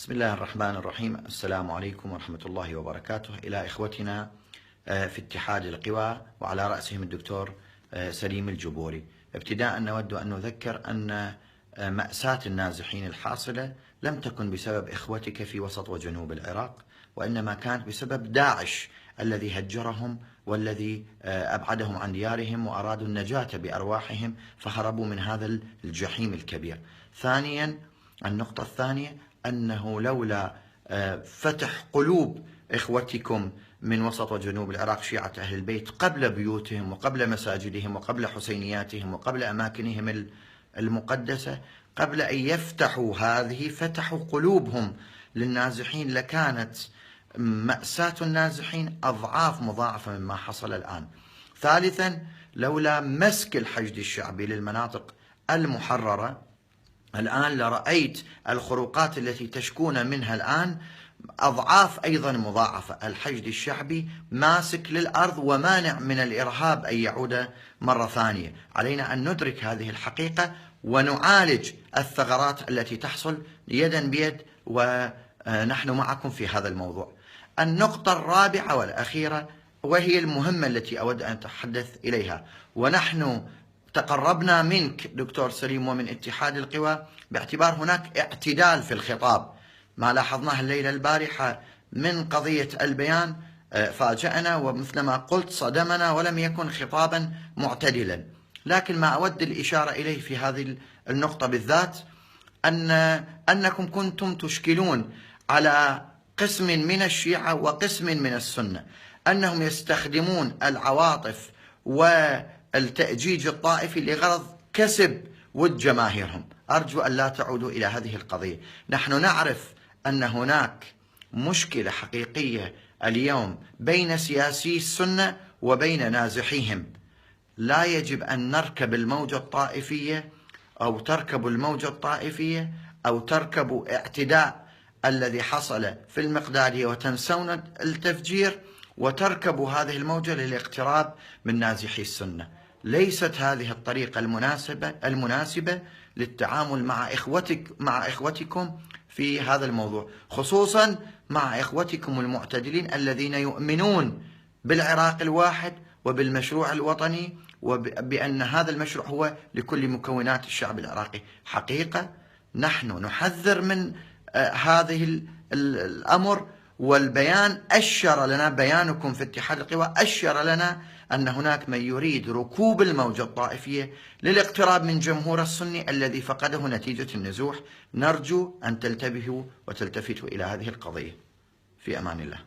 بسم الله الرحمن الرحيم. السلام عليكم ورحمة الله وبركاته. إلى إخوتنا في اتحاد القوى وعلى رأسهم الدكتور سليم الجبوري. ابتداء نود أن نذكر أن مأساة النازحين الحاصلة لم تكن بسبب إخوتك في وسط وجنوب العراق، وإنما كانت بسبب داعش الذي هجرهم والذي أبعدهم عن ديارهم وأرادوا النجاة بأرواحهم فهربوا من هذا الجحيم الكبير. ثانيا، النقطة الثانية أنه لولا فتح قلوب إخوتكم من وسط وجنوب العراق شيعة أهل البيت قبل بيوتهم وقبل مساجدهم وقبل حسينياتهم وقبل أماكنهم المقدسة، قبل أن يفتحوا هذه فتحوا قلوبهم للنازحين، لكانت مأساة النازحين أضعاف مضاعفة مما حصل الآن. ثالثا، لولا مسك الحشد الشعبي للمناطق المحررة الآن لرأيت الخروقات التي تشكون منها الآن أضعاف أيضا مضاعفة. الحشد الشعبي ماسك للأرض ومانع من الإرهاب أن يعود مرة ثانية. علينا أن ندرك هذه الحقيقة ونعالج الثغرات التي تحصل يدا بيد، ونحن معكم في هذا الموضوع. النقطة الرابعة والأخيرة وهي المهمة التي أود أن أتحدث إليها، ونحن تقربنا منك دكتور سليم ومن اتحاد القوى باعتبار هناك اعتدال في الخطاب. ما لاحظناه الليلة البارحة من قضية البيان فاجأنا، ومثلما قلت صدمنا، ولم يكن خطابا معتدلا. لكن ما أود الإشارة إليه في هذه النقطة بالذات أنكم كنتم تشكلون على قسم من الشيعة وقسم من السنة أنهم يستخدمون العواطف والتأجيج الطائفي لغرض كسب ود جماهيرهم. أرجو أن لا تعودوا إلى هذه القضية. نحن نعرف أن هناك مشكلة حقيقية اليوم بين سياسي السنة وبين نازحيهم. لا يجب أن نركب الموجة الطائفية أو تركبوا الموجة الطائفية أو تركبوا اعتداء الذي حصل في المقدارية وتنسون التفجير وتركبوا هذه الموجة للاقتراب من نازحي السنة. ليست هذه الطريقة المناسبة للتعامل مع إخوتكم في هذا الموضوع، خصوصا مع إخوتكم المعتدلين الذين يؤمنون بالعراق الواحد وبالمشروع الوطني وبأن هذا المشروع هو لكل مكونات الشعب العراقي. حقيقة نحن نحذر من هذه الأمر، والبيان أشر لنا، بيانكم في اتحاد القوى أشر لنا أن هناك من يريد ركوب الموجة الطائفية للاقتراب من جمهور السني الذي فقده نتيجة النزوح. نرجو أن تنتبهوا وتلتفتوا إلى هذه القضية. في أمان الله.